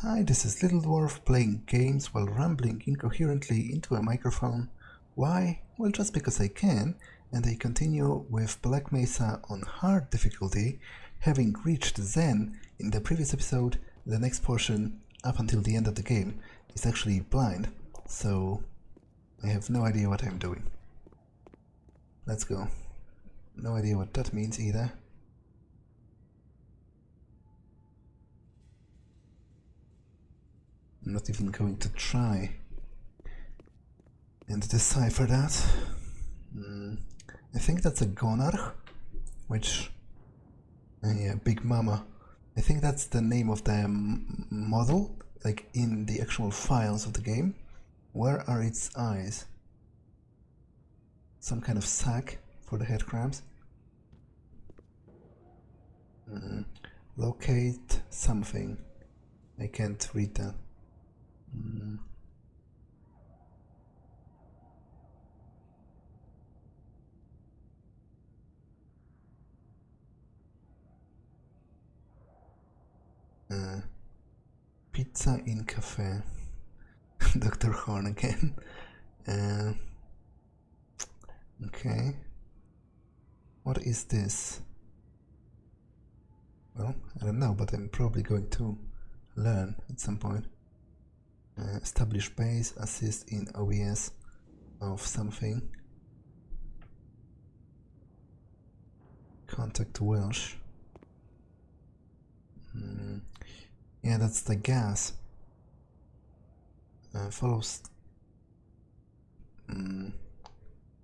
Hi, this is Little Dwarf playing games while rambling incoherently into a microphone. Why? Well, just because I can, and I continue with Black Mesa on hard difficulty, having reached Zen in the previous episode. The next portion, up until the end of the game, is actually blind, so I have no idea what I'm doing. Let's go. No idea what that means either. I'm not even going to try and decipher that. I think that's a Gonarch, which... yeah, Big Mama. I think that's the name of the model, like in the actual files of the game. Where are its eyes? Some kind of sack for the head crabs. Locate something. I can't read that. Pizza in cafe. Dr. Horn again. Okay. What is this? Well, I don't know, but I'm probably going to learn at some point. Establish base, assist in OBS of something. Contact Welsh. Yeah, that's the gas. Follows... oh,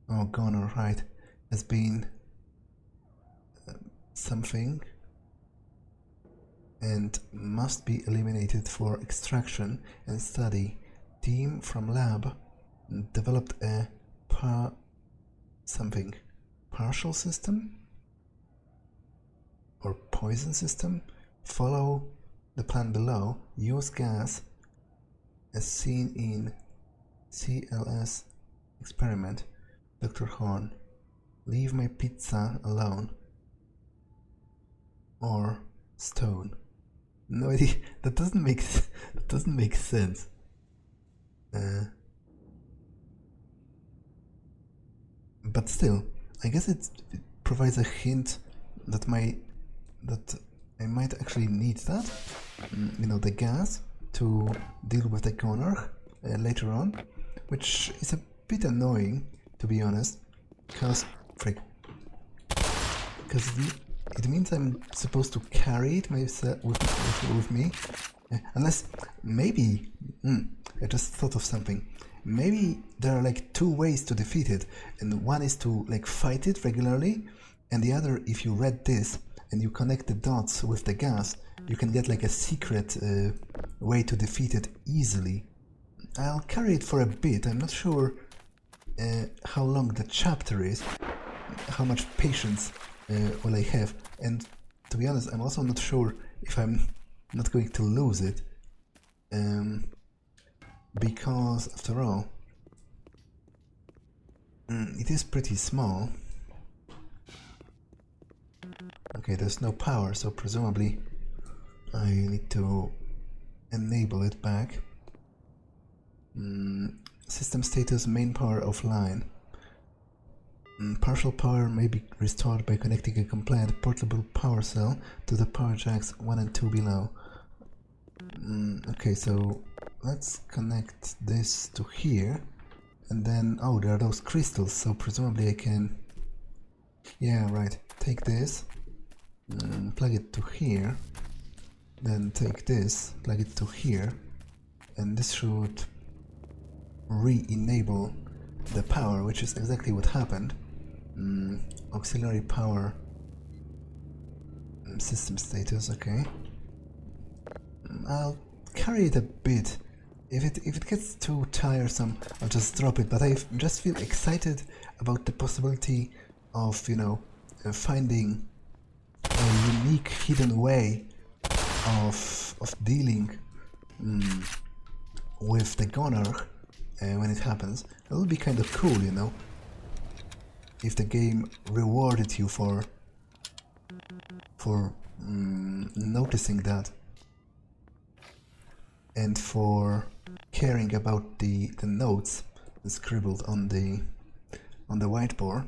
Gonarch, right. Has been something and must be eliminated for extraction and study. Team from lab developed a partial system or poison system. Follow the plan below. Use gas as seen in CLS experiment. Dr. Horn. Leave my pizza alone. Or stone. No idea. That doesn't make sense. But still, I guess it provides a hint that I might actually need that. You know, the gas to deal with the Gonarch later on, which is a bit annoying, to be honest, because it means I'm supposed to carry it myself with me, unless maybe I just thought of something. Maybe there are like two ways to defeat it, and one is to like fight it regularly, and the other, if you read this and you connect the dots with the gas, you can get like a secret way to defeat it easily. I'll carry it for a bit. I'm not sure how long the chapter is, how much patience will I have, and to be honest, I'm also not sure if I'm not going to lose it, because after all, it is pretty small. Okay, there's no power, so presumably I need to enable it back. System status: main power offline. Partial power may be restored by connecting a compliant portable power cell to the power jacks 1 and 2 below. Okay, so let's connect this to here, and then, oh, there are those crystals, so presumably I can... yeah, right, take this, plug it to here, then take this, plug it to here, and this should re-enable the power, which is exactly what happened. Auxiliary power system status, okay. I'll carry it a bit. If it gets too tiresome, I'll just drop it, but I just feel excited about the possibility of, you know, finding a unique hidden way of dealing with the Gonarch when it happens. It would be kind of cool, you know, if the game rewarded you for noticing that. and for caring about the notes scribbled on the whiteboard.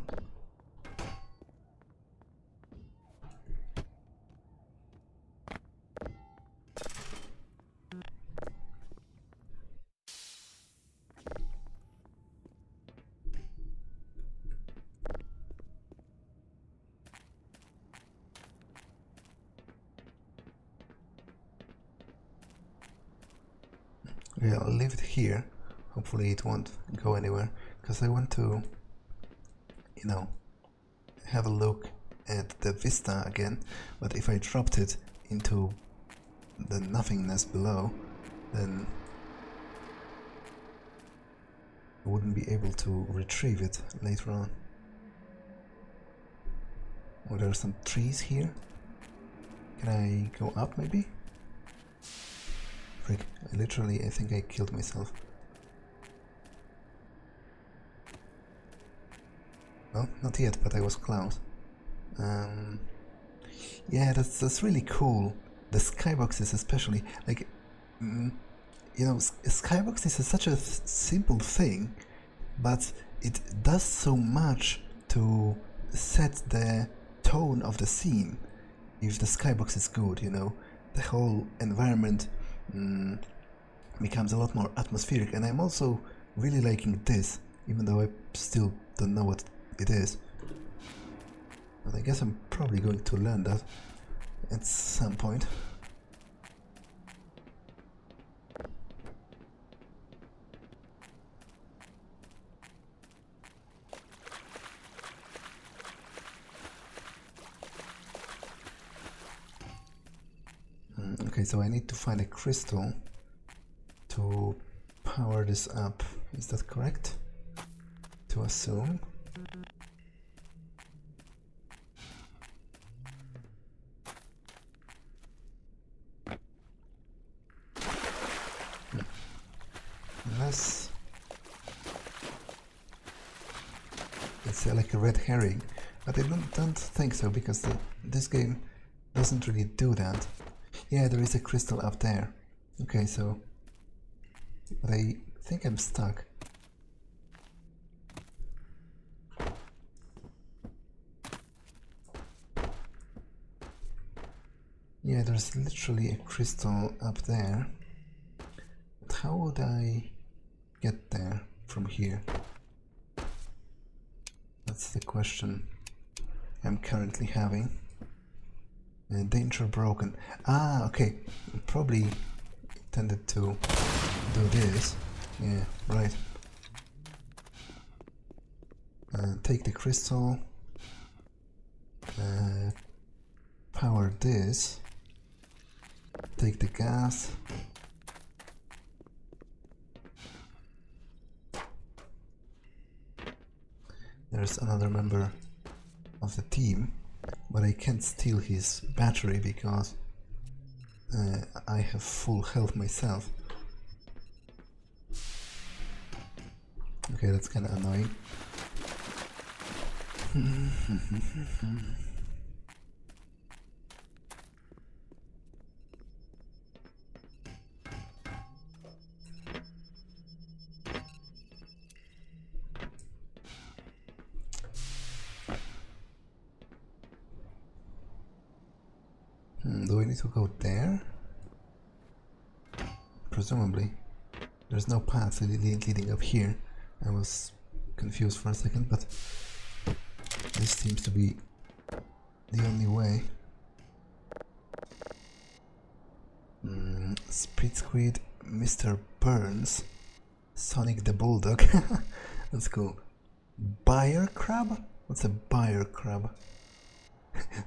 Okay, I'll leave it here. Hopefully it won't go anywhere, because I want to, you know, have a look at the vista again. But if I dropped it into the nothingness below, then I wouldn't be able to retrieve it later on. Oh, there are some trees here. Can I go up maybe? Frick, I think I killed myself. Well, not yet, but I was close. Yeah, that's really cool. The skyboxes especially, like, you know, skyboxes is such a simple thing, but it does so much to set the tone of the scene. If the skybox is good, you know, the whole environment becomes a lot more atmospheric. And I'm also really liking this, even though I still don't know what it is. But I guess I'm probably going to learn that at some point. Okay, so I need to find a crystal to power this up. Is that correct? To assume? Unless it's like a red herring, but I don't think so, because this game doesn't really do that. Yeah, there is a crystal up there. Okay, so... but I think I'm stuck. Yeah, there's literally a crystal up there. But how would I get there from here? That's the question I'm currently having. Danger broken. Ah, okay. Probably intended to do this. Yeah, right. Take the crystal. Power this. Take the gas. There's another member of the team, but I can't steal his battery because I have full health myself. Okay, that's kind of annoying. Do I need to go there? Presumably. There's no path leading up here. I was confused for a second, but this seems to be the only way. Sprit Squid, Mr. Burns, Sonic the Bulldog. That's cool. Buyer Crab? What's a buyer crab?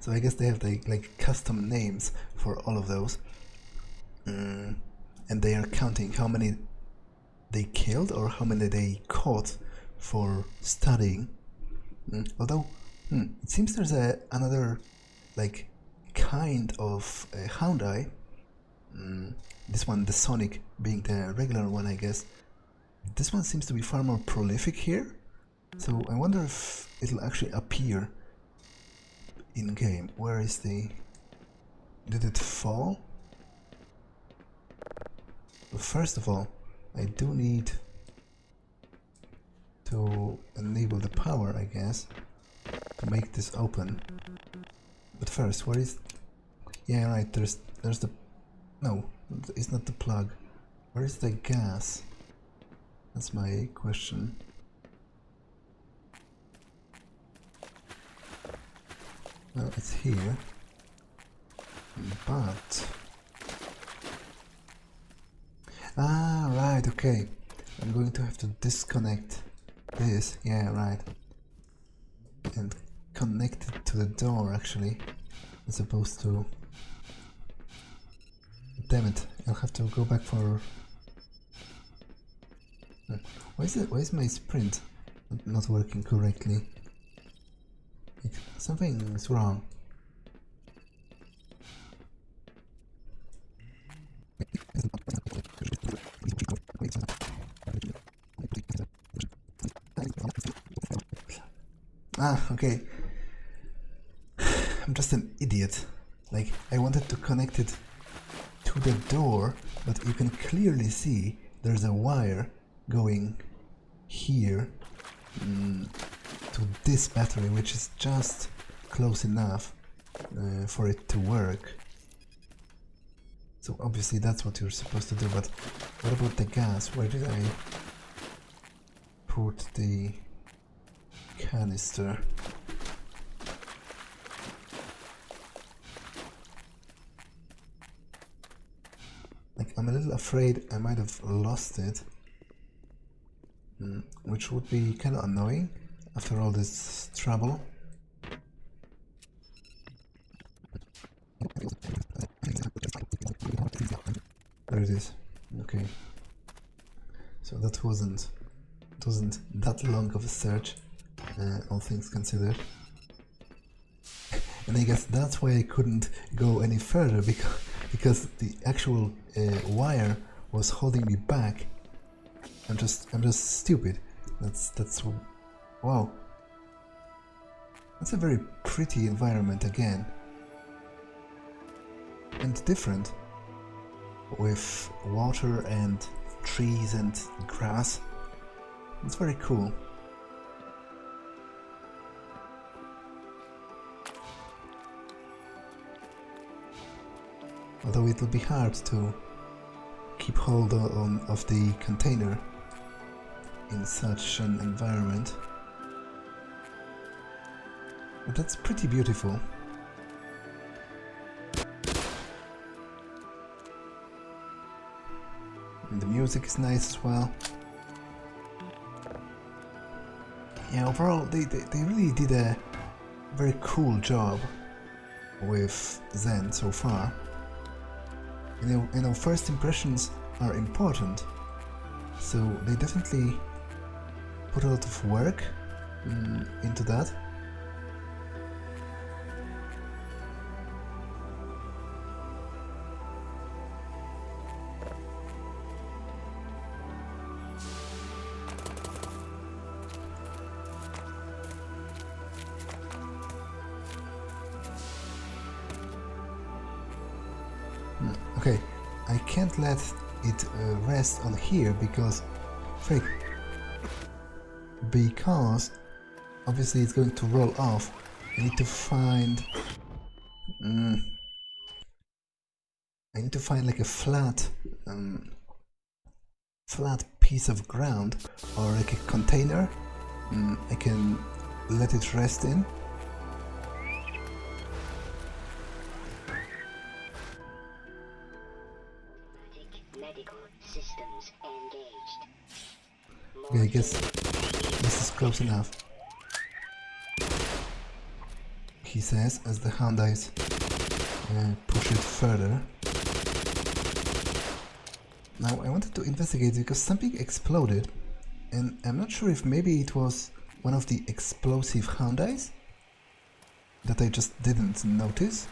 So I guess they have like custom names for all of those. And they are counting how many they killed or how many they caught for studying. Although it seems there's another like kind of hound eye. This one, the Sonic, being the regular one, I guess. This one seems to be far more prolific here. So I wonder if it'll actually appear in game. Where is the... Did it fall? first of all, I do need to enable the power, I guess, to make this open. But first, where is... Yeah, right, there's the... No, it's not the plug. Where is the gas? That's my question. Well, it's here. But... Ah, right, okay. I'm going to have to disconnect this. Yeah, right. And connect it to the door, actually. As opposed to... Damn it, I'll have to go back for... Why is my sprint not working correctly? Something is wrong. Ah, okay. I'm just an idiot. Like, I wanted to connect it to the door, but you can clearly see there's a wire going here to this battery, which is just close enough for it to work. So obviously that's what you're supposed to do, but what about the gas? Where did I put the canister? Like, I'm a little afraid I might have lost it, which would be kind of annoying after all this trouble. There it is. Okay. So that wasn't that long of a search, all things considered. And I guess that's why I couldn't go any further, because the actual wire was holding me back. I'm just stupid. That's wow. That's a very pretty environment again, and different, with water and trees and grass. It's very cool. Although it will be hard to keep hold of the container in such an environment. But that's pretty beautiful. And the music is nice as well. Yeah, overall they really did a very cool job with Zen so far. You know, first impressions are important, so they definitely put a lot of work into that. Okay, I can't let it rest on here because obviously it's going to roll off. I need to find like a flat piece of ground, or like a container I can let it rest in. Okay, I guess this is close enough, he says, as the hound eyes push it further. Now I wanted to investigate because something exploded, and I'm not sure if maybe it was one of the explosive hound eyes that I just didn't notice.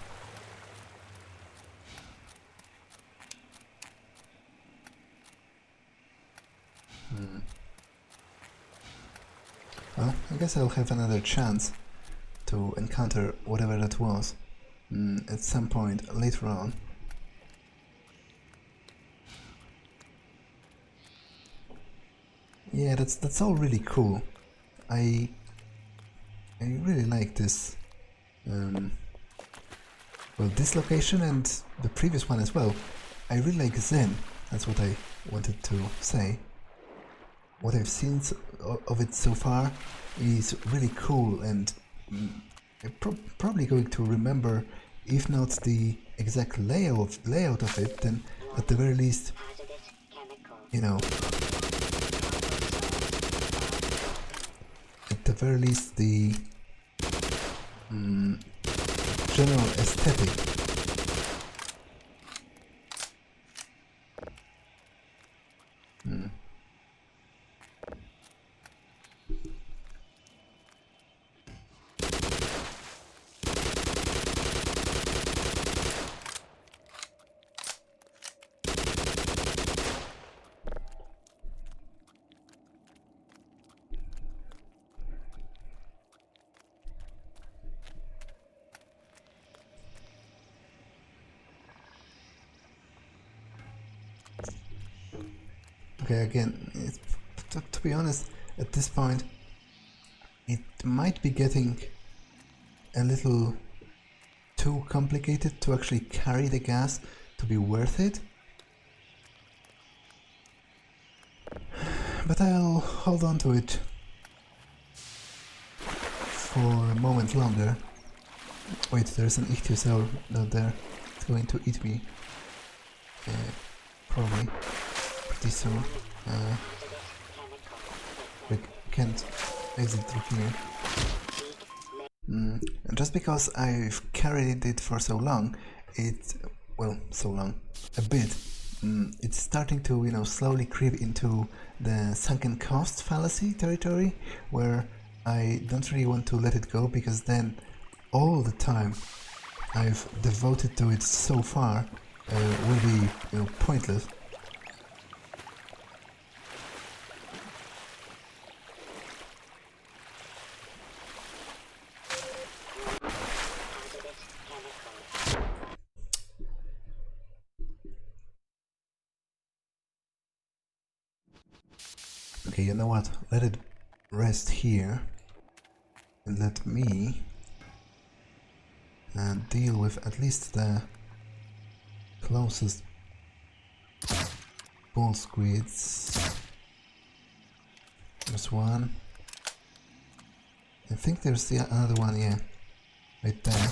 Well, I guess I'll have another chance to encounter whatever that was at some point later on. Yeah, that's all really cool. I really like this. Well, this location and the previous one as well. I really like Zen. That's what I wanted to say. What I've seen of it so far is really cool, and I'm probably going to remember, if not the exact layout of it, then at the very least, you know, at the very least the general aesthetic. Okay, again, to be honest, at this point, it might be getting a little too complicated to actually carry the gas to be worth it. But I'll hold on to it for a moment longer. Wait, there's an ichthyosaur out there. It's going to eat me. Probably. Pretty soon. We can't exit through here. And just because I've carried it for so long, a bit, it's starting to, you know, slowly creep into the sunken cost fallacy territory, where I don't really want to let it go, because then all the time I've devoted to it so far will be, you know, pointless. Okay, you know what? Let it rest here and let me deal with at least the closest bull squids. There's one. I think there's another one, yeah, right there.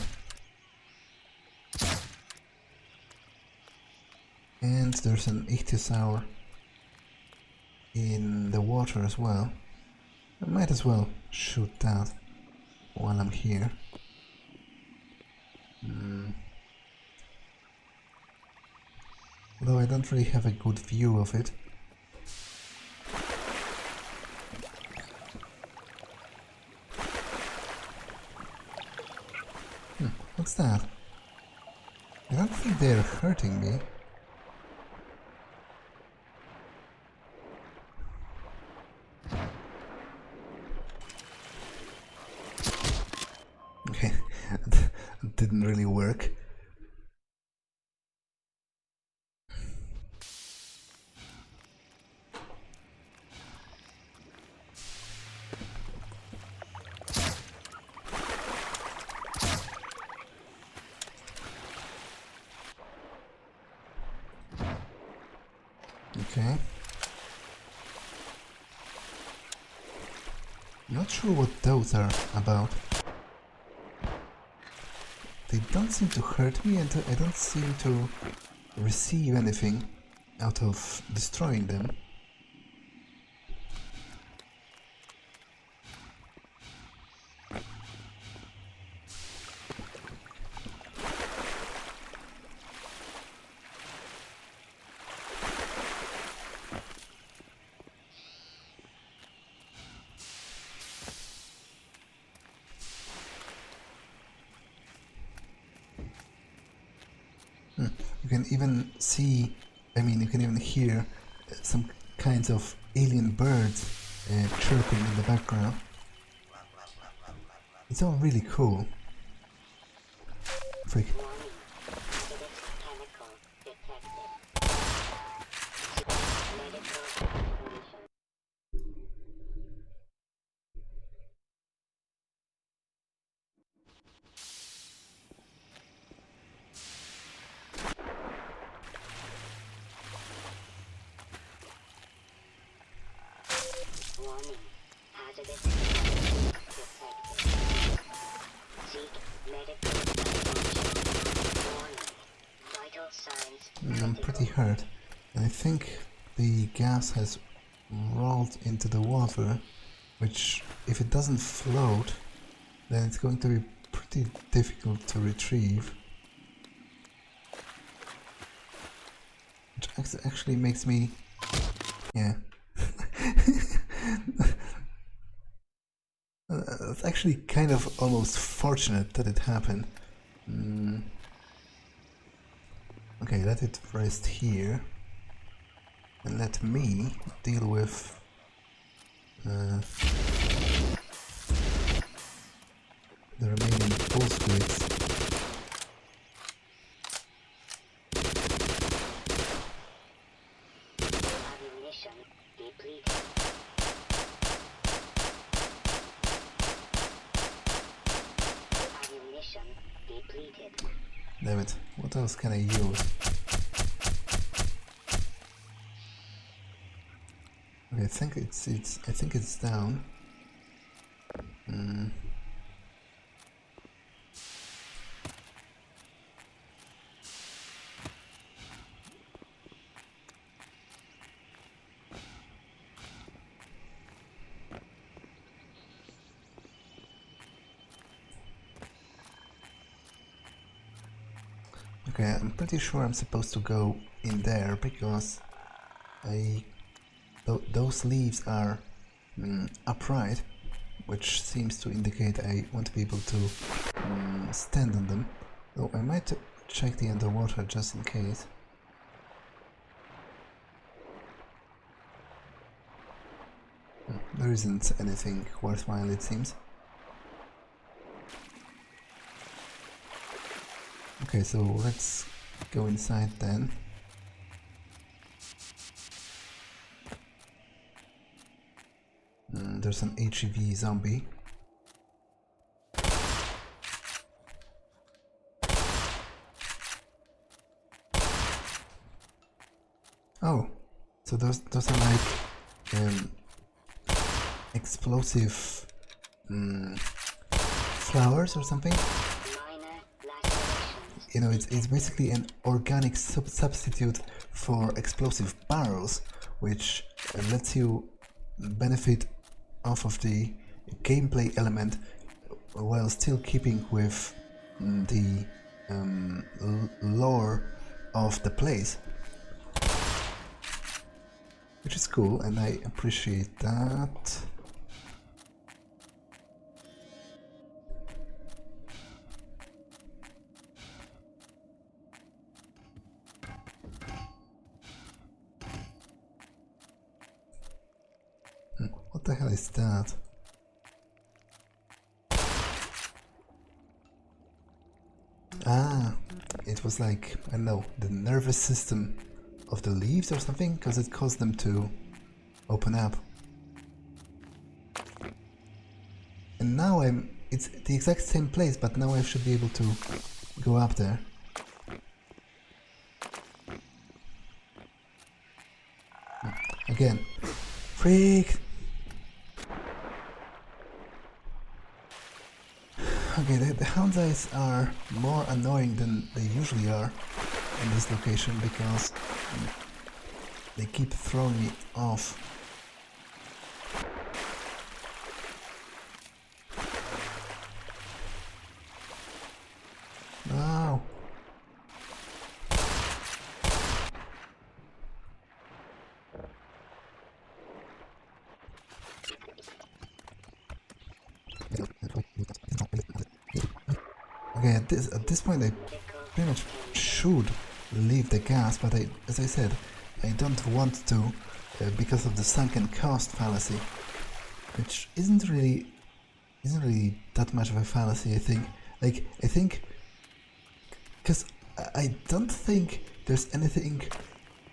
And there's an ichthyosaur in the water as well. I might as well shoot that while I'm here. Although I don't really have a good view of it. What's that? I don't think they're hurting me. Okay, that didn't really work. Okay. Not sure what those are about. They don't seem to hurt me, and I don't seem to receive anything out of destroying them. You can even see, you can even hear some kinds of alien birds chirping in the background. It's all really cool. Freak. Warning. Hazardous detected. Seek medical attention. Warning. Vital signs. I'm pretty hurt. And I think the gas has rolled into the water, which, if it doesn't float, then it's going to be pretty difficult to retrieve. Which actually makes me... yeah. It's actually kind of almost fortunate that it happened. Okay, let it rest here. And let me deal with... the remaining pulse squids. Ammunition depleted. Ammunition depleted. Damn it, what else can I use? Okay, I think it's down. Okay, I'm pretty sure I'm supposed to go in there because those leaves are upright, which seems to indicate I won't be able to stand on them. Though I might check the underwater just in case. There isn't anything worthwhile, it seems. Okay, so let's go inside then. There's an HEV zombie. Oh, so those are like explosive flowers or something? You know, it's basically an organic substitute for explosive barrels, which lets you benefit off of the gameplay element while still keeping with the lore of the place, which is cool, and I appreciate that. What the hell is that? Ah, it was like, I don't know, the nervous system of the leaves or something, because it caused them to open up. And now it's the exact same place, but now I should be able to go up there. Again, freak! Okay, the hound's eyes are more annoying than they usually are in this location because they keep throwing me off. No! Okay, at this point I pretty much should leave the gas, but as I said, I don't want to because of the sunken cost fallacy, which isn't really that much of a fallacy. I think because I don't think there's anything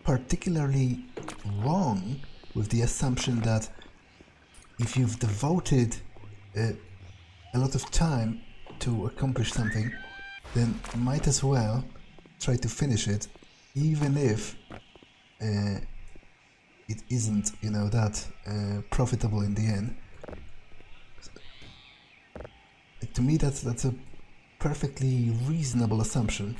particularly wrong with the assumption that if you've devoted a lot of time to accomplish something, then might as well try to finish it, even if it isn't, you know, that profitable in the end. To me, that's a perfectly reasonable assumption.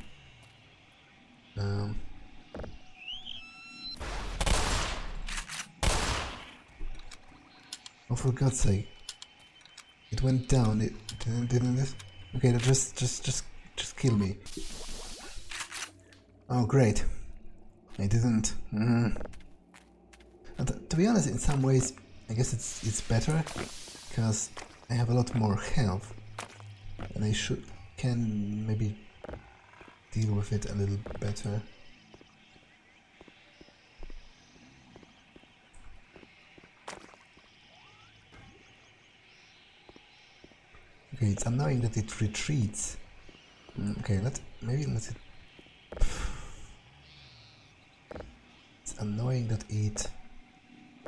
Oh, for God's sake! It went down. It didn't it? Okay, just kill me. Oh, great! I didn't. To be honest, in some ways, I guess it's better because I have a lot more health, and I can maybe deal with it a little better. Okay, it's annoying that it retreats. Okay, maybe let it. It's annoying that it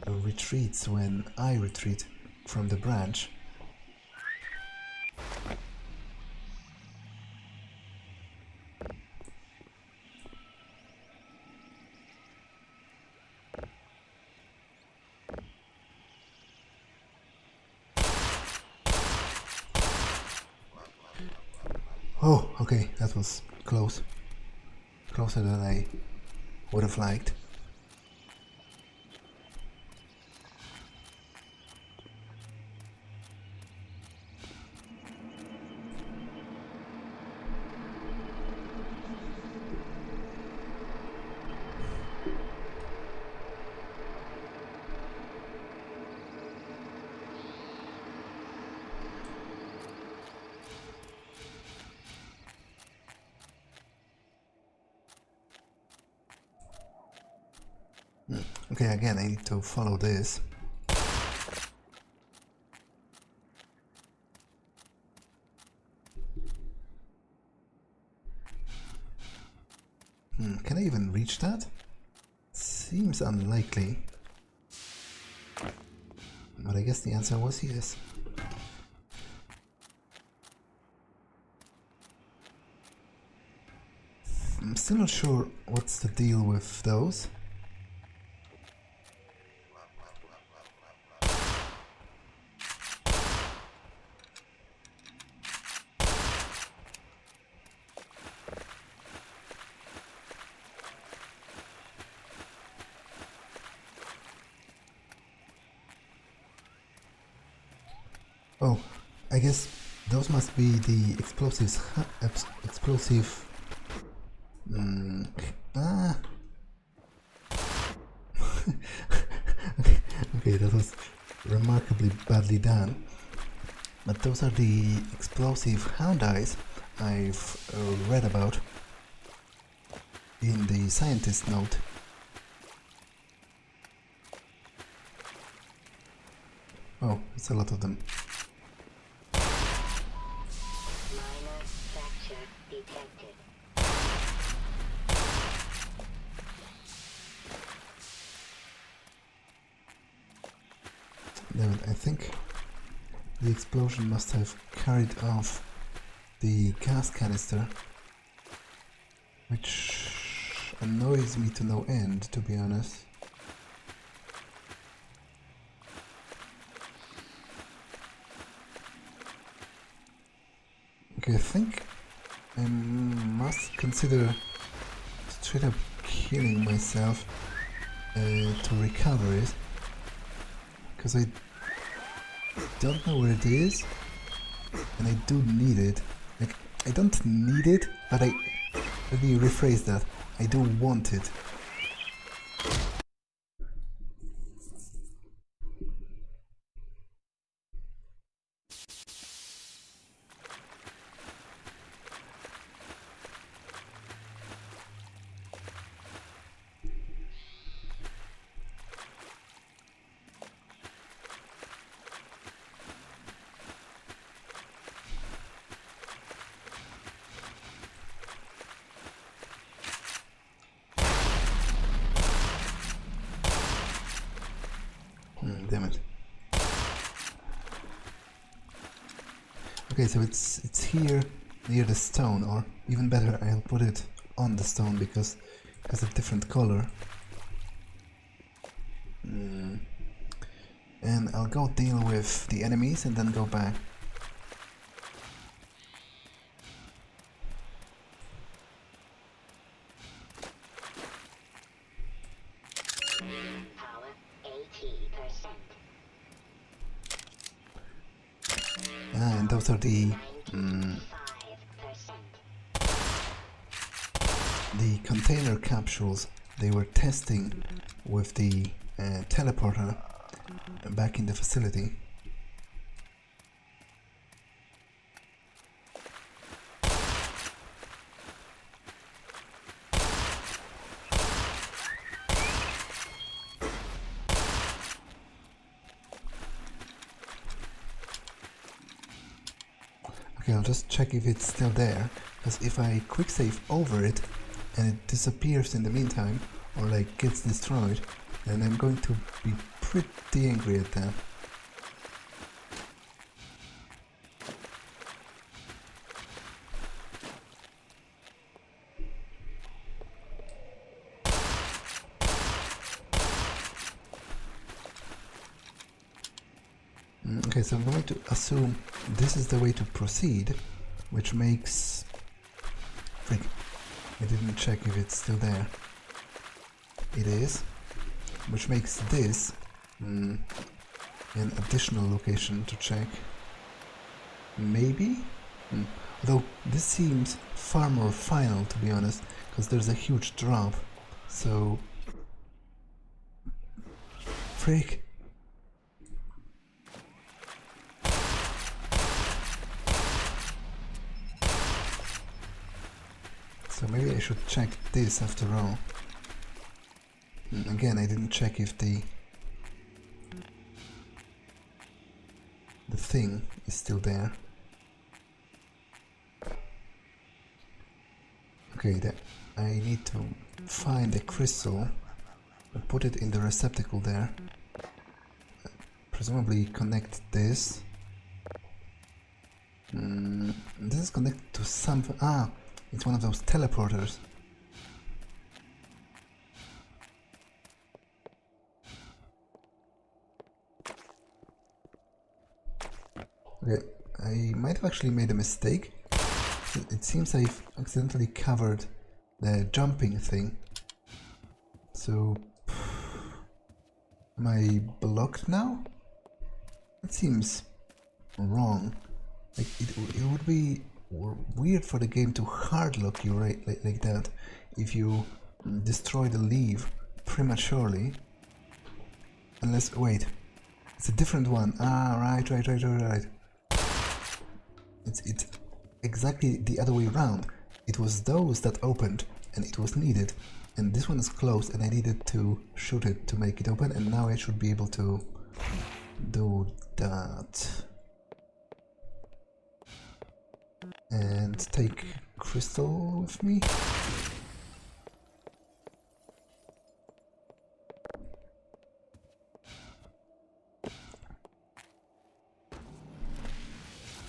retreats when I retreat from the branch. Oh, okay, that was close. Closer than I would have liked. Okay, again, I need to follow this. Can I even reach that? Seems unlikely. But I guess the answer was yes. I'm still not sure what's the deal with those. Oh, I guess those must be the explosives. Explosive. Okay, that was remarkably badly done. But those are the explosive hound eyes I've read about in the scientist note. Oh, it's a lot of them. Minor fracture detected. Damn it, I think the explosion must have carried off the gas canister, which annoys me to no end, to be honest. Okay, I think I must consider straight up killing myself to recover it, because I don't know where it is, and I do need it. Like, I don't need it, but let me rephrase that. I do want it. Damn it. Okay, so it's here near the stone, or even better, I'll put it on the stone because it has a different color. I'll go deal with the enemies and then go back. Power 80%. And those are the 95%. the container capsules they were testing with the teleporter back in the facility. Okay, I'll just check if it's still there, because if I quick save over it and it disappears in the meantime, or like gets destroyed, then I'm going to be pretty angry at that. Okay, so I'm going to assume this is the way to proceed, which makes... Frick, I didn't check if it's still there. It is, which makes this an additional location to check. Maybe? Though this seems far more final, to be honest, because there's a huge drop, so... Frick! So maybe I should check this after all. Again, I didn't check if the thing is still there. Okay, I need to find a crystal and put it in the receptacle there. Presumably connect this. This is connected to something. Ah, it's one of those teleporters. Okay, I might have actually made a mistake. It seems I've accidentally covered the jumping thing. So... am I blocked now? That seems wrong. Like, it would be weird for the game to hard lock you right like that if you destroy the leaf prematurely. Unless, wait, it's a different one. Ah, right. It's exactly the other way around. It was those that opened and it was needed, and this one is closed and I needed to shoot it to make it open, and now I should be able to do that. And take crystal with me.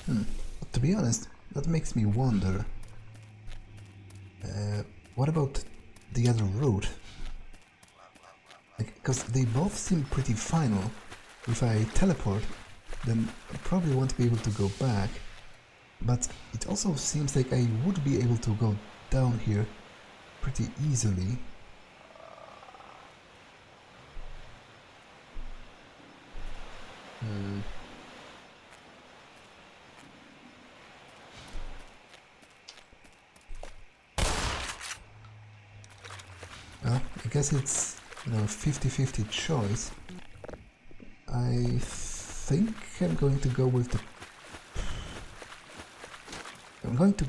But to be honest, that makes me wonder, what about the other route? Because they both seem pretty final. If I teleport, then I probably won't be able to go back. But it also seems like I would be able to go down here pretty easily. Well, I guess it's, 50-50 choice. I think I'm going to go with the... I'm going to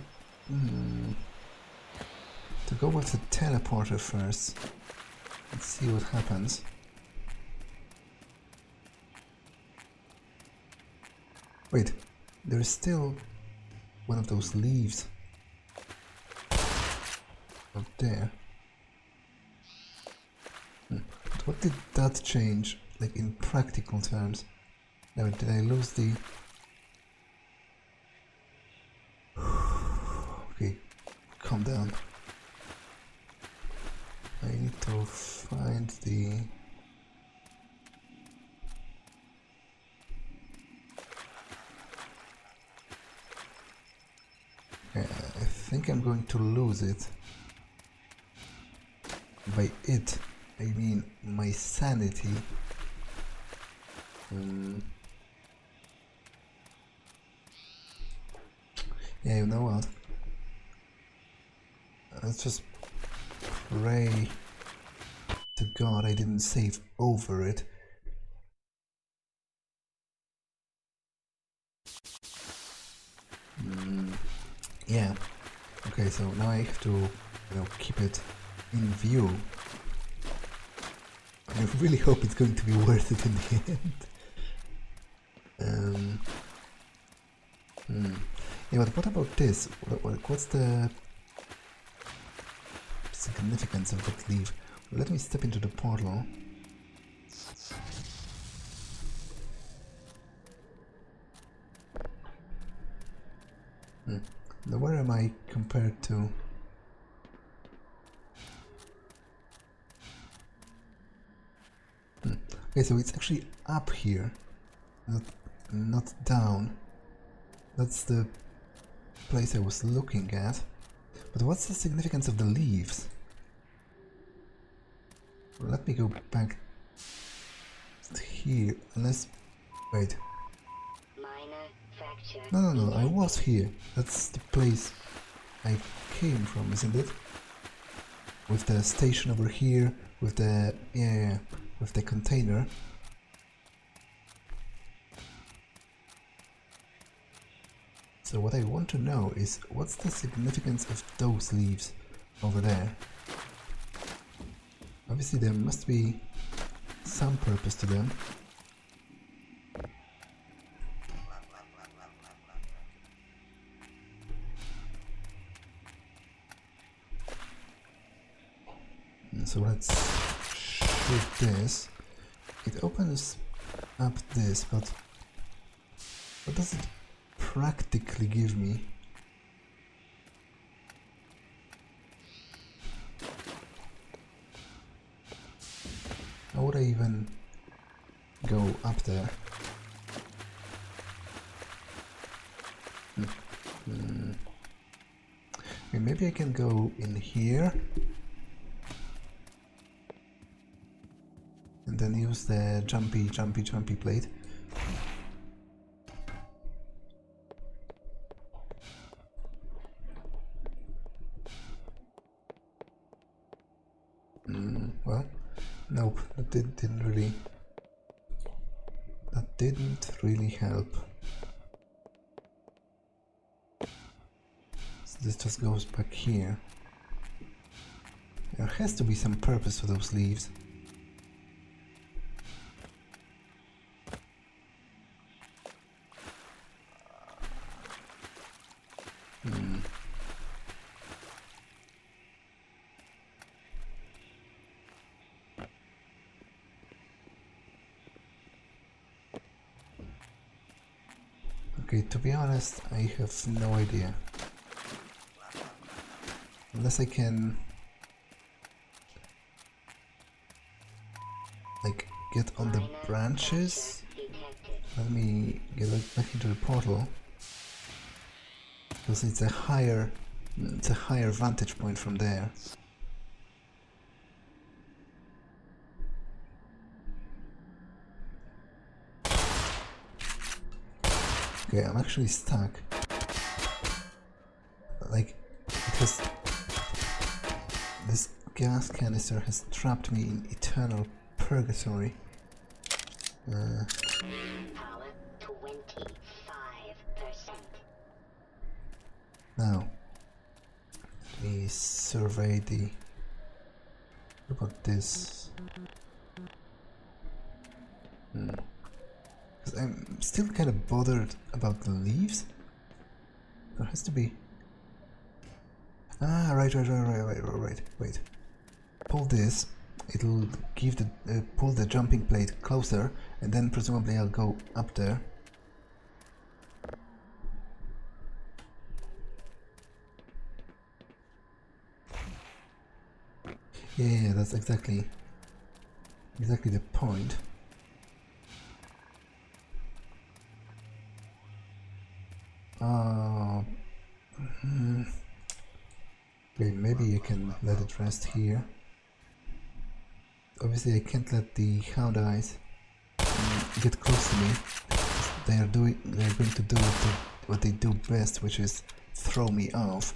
go with the teleporter first. Let's see what happens. Wait, there's still one of those leaves up there. But what did that change, like in practical terms? Now, did I lose the... Okay, calm down. I need to find the... think I'm going to lose it. By it, I mean my sanity. Yeah, you know what? Let's just pray to God I didn't save over it. Yeah. Okay, so now I have to, keep it in view. I really hope it's going to be worth it in the end. Yeah, but what about this? What's the significance of that leaf? Well, let me step into the portal. Now where am I compared to? Okay, so it's actually up here, not down. That's the place I was looking at. But what's the significance of the leaves? Well, let me go back here, unless... Wait. Minor fracture. No, I was here. That's the place I came from, isn't it? With the station over here, with the... yeah, with the container. So what I want to know is, what's the significance of those leaves over there? Obviously there must be some purpose to them. So let's shoot this. It opens up this, but what does it practically give me? How would I even go up there? Okay, maybe I can go in here and then use the jumpy plate. Well, nope, that didn't really help. So this just goes back here. There has to be some purpose for those leaves. Okay, to be honest, I have no idea. Unless I can... like, get on the branches? Let me get back into the portal. Because it's a higher vantage point from there. Okay, I'm actually stuck. Like, because this gas canister has trapped me in eternal purgatory. Power 25%. Now, let me survey the... what about this? Because I'm still kind of bothered about the leaves. There has to be... ah, right, wait. Pull this, it'll give the... pull the jumping plate closer, and then presumably I'll go up there. Yeah, that's exactly the point. Okay, maybe I can let it rest here. Obviously I can't let the hound eyes get close to me. They are going to do what they do best, which is throw me off.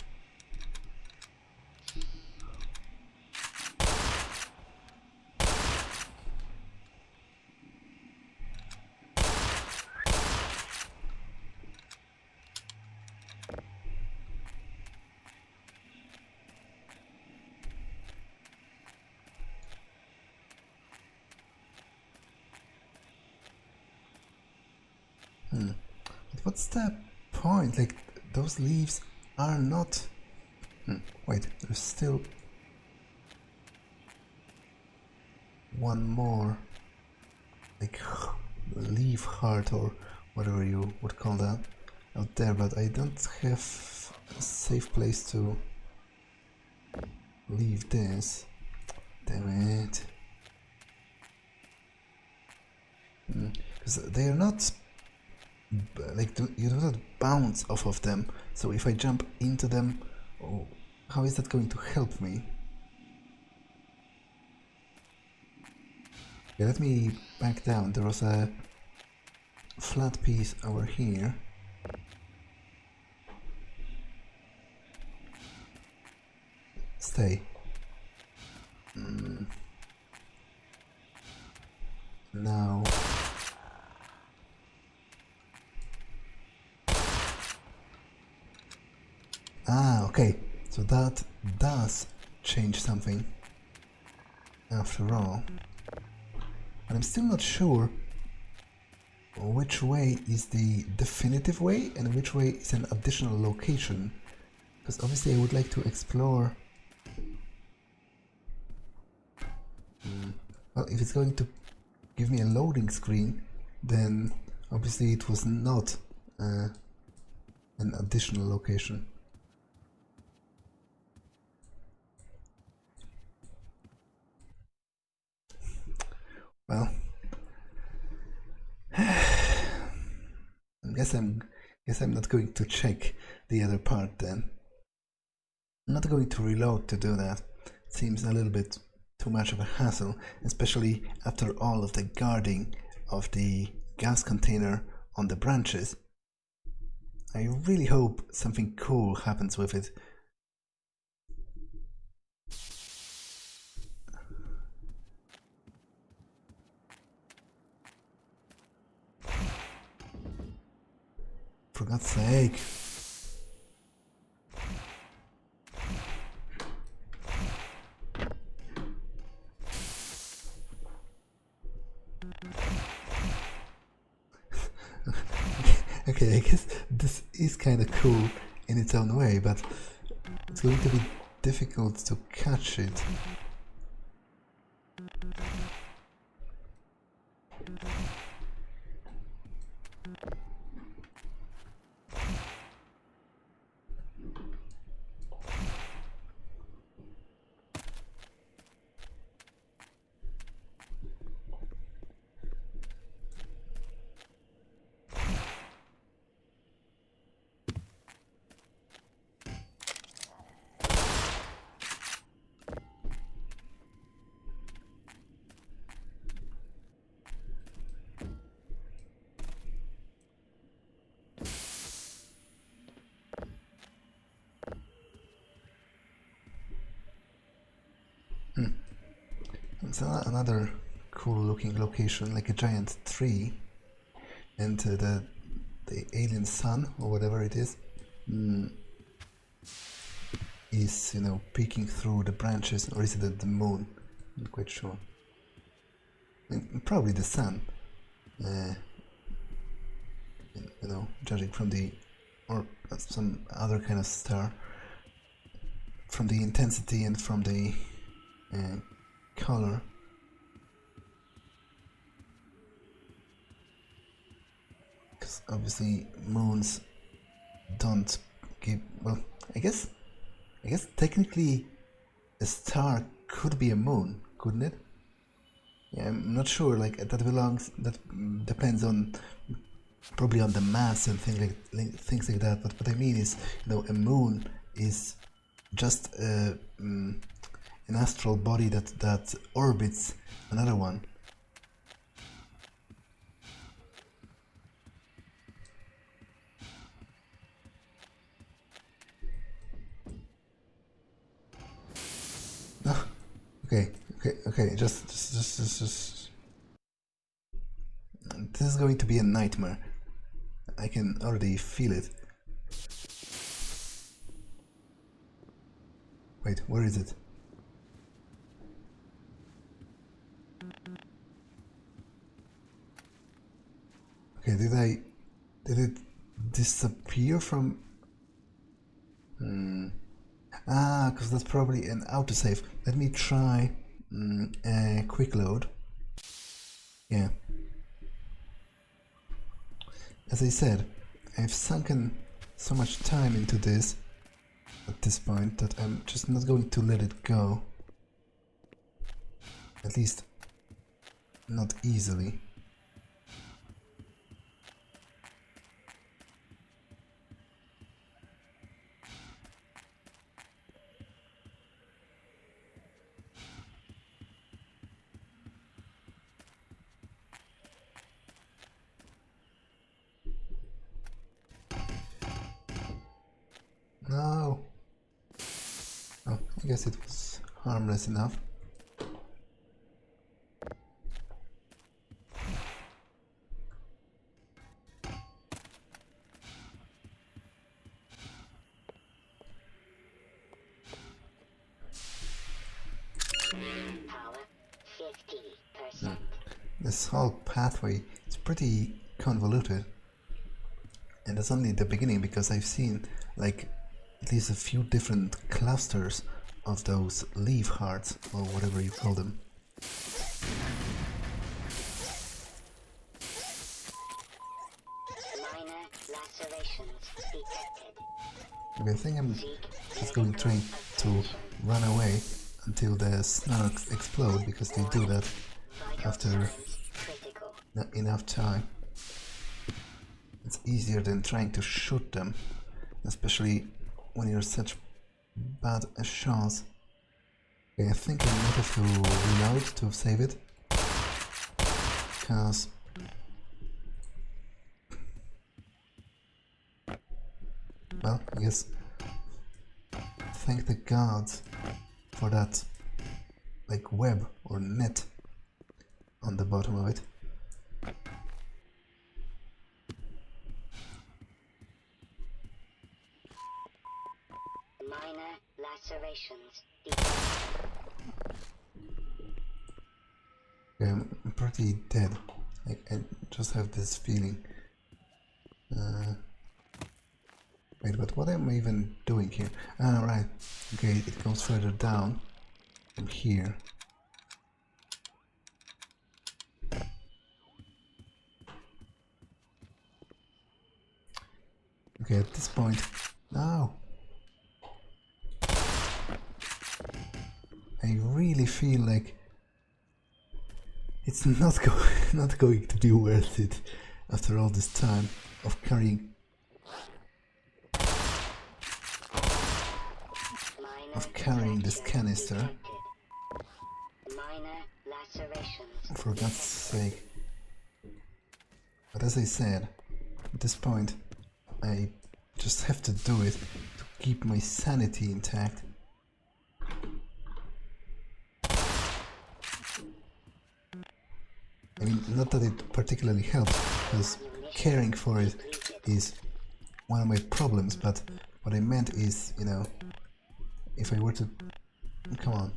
But what's the point? Like, those leaves are not... Wait, there's still one more, like, leaf heart or whatever you would call that out there, but I don't have a safe place to leave this. Damn it. Because they are not... like, you do not bounce off of them, so if I jump into them, oh, how is that going to help me? Okay, let me back down. There was a flat piece over here. Stay. Now... Ah, okay, so that does change something after all. But I'm still not sure which way is the definitive way and which way is an additional location. Because obviously I would like to explore... Well, if it's going to give me a loading screen, then obviously it was not an additional location. Well, I guess I'm not going to check the other part then. I'm not going to reload to do that. It seems a little bit too much of a hassle, especially after all of the guarding of the gas container on the branches. I really hope something cool happens with it. For God's sake. Okay, I guess this is kind of cool in its own way, but it's going to be difficult to catch it. It's another cool looking location, like a giant tree, and the alien sun or whatever it is is, you know, peeking through the branches, or is it the moon? I'm not quite sure. Probably the sun, you know, judging from the, or some other kind of star, from the intensity and from the color. Because obviously moons don't give, well, I guess technically a star could be a moon, couldn't it? Yeah, I'm not sure, like that depends on, probably on the mass and things like that, but what I mean is, you know, a moon is just an astral body that orbits another one. No. Okay. Just. This is going to be a nightmare. I can already feel it. Wait, where is it? Okay, did it disappear from? Because that's probably an autosave. Let me try a quick load. Yeah. As I said, I've sunken so much time into this at this point that I'm just not going to let it go. At least not easily. No! Oh, I guess it was harmless enough. Power 50%. This whole pathway is pretty convoluted. And that's only the beginning, because I've seen like at least a few different clusters of those leaf hearts, or whatever you call them. Minor lacerations detected. Okay, I think I'm just going trying to run away until the snarks explode, because they do that after Critical. not enough time. It's easier than trying to shoot them, especially when you're such bad a shots. Okay, I think I might have to reload to save it, because well, I guess thank the gods for that like web or net on the bottom of it. Minor lacerations detected. Okay, I'm pretty dead. I just have this feeling. Wait, but what am I even doing here? Ah, right. Okay, it goes further down from here. Okay, at this point, no. I really feel like it's not going to be worth it after all this time of carrying this canister. Minor lacerations. For God's sake. But as I said, at this point, I just have to do it to keep my sanity intact. I mean, not that it particularly helps, because caring for it is one of my problems, but what I meant is, you know, if I were to... Come on.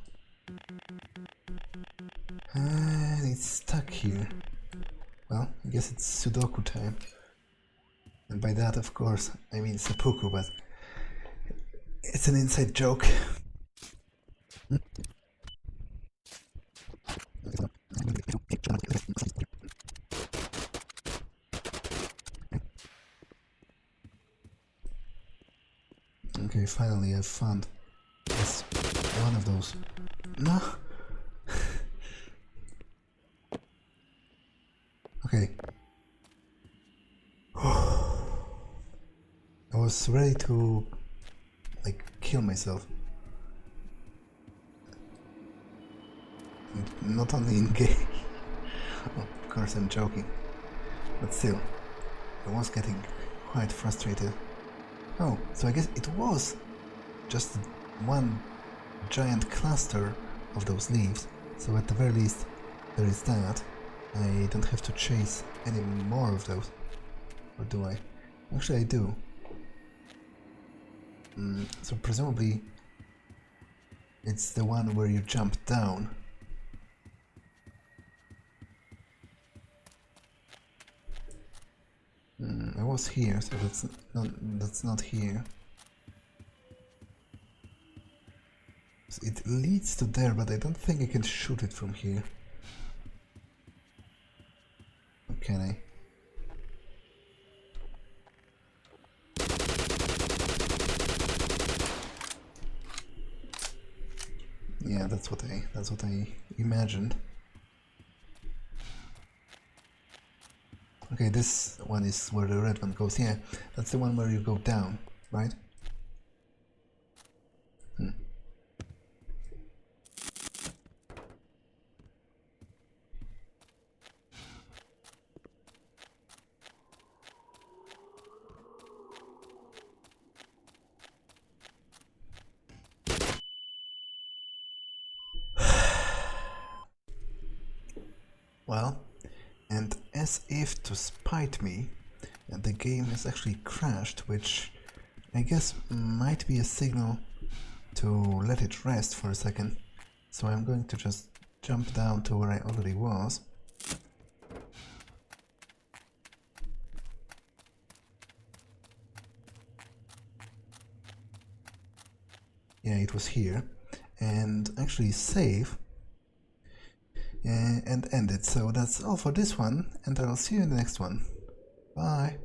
And it's stuck here. Well, I guess it's Sudoku time. And by that, of course, I mean seppuku, but it's an inside joke. Okay, finally I've found this one of those. No! Okay. I was ready to like kill myself. not only in game. Of course I'm joking. But still, I was getting quite frustrated. Oh, so I guess it was just one giant cluster of those leaves. So at the very least, there is that. I don't have to chase any more of those. Or do I? Actually I do. So presumably it's the one where you jump down. I was here, so that's not here. So it leads to there, but I don't think I can shoot it from here. Or can I? Yeah, that's what I imagined. Okay, this one is where the red one goes. Yeah, that's the one where you go down, right? Well, and as if to spite me, the game has actually crashed, which I guess might be a signal to let it rest for a second. So I'm going to just jump down to where I already was. Yeah, it was here. And actually save. And end it. So that's all for this one, and I'll see you in the next one. Bye!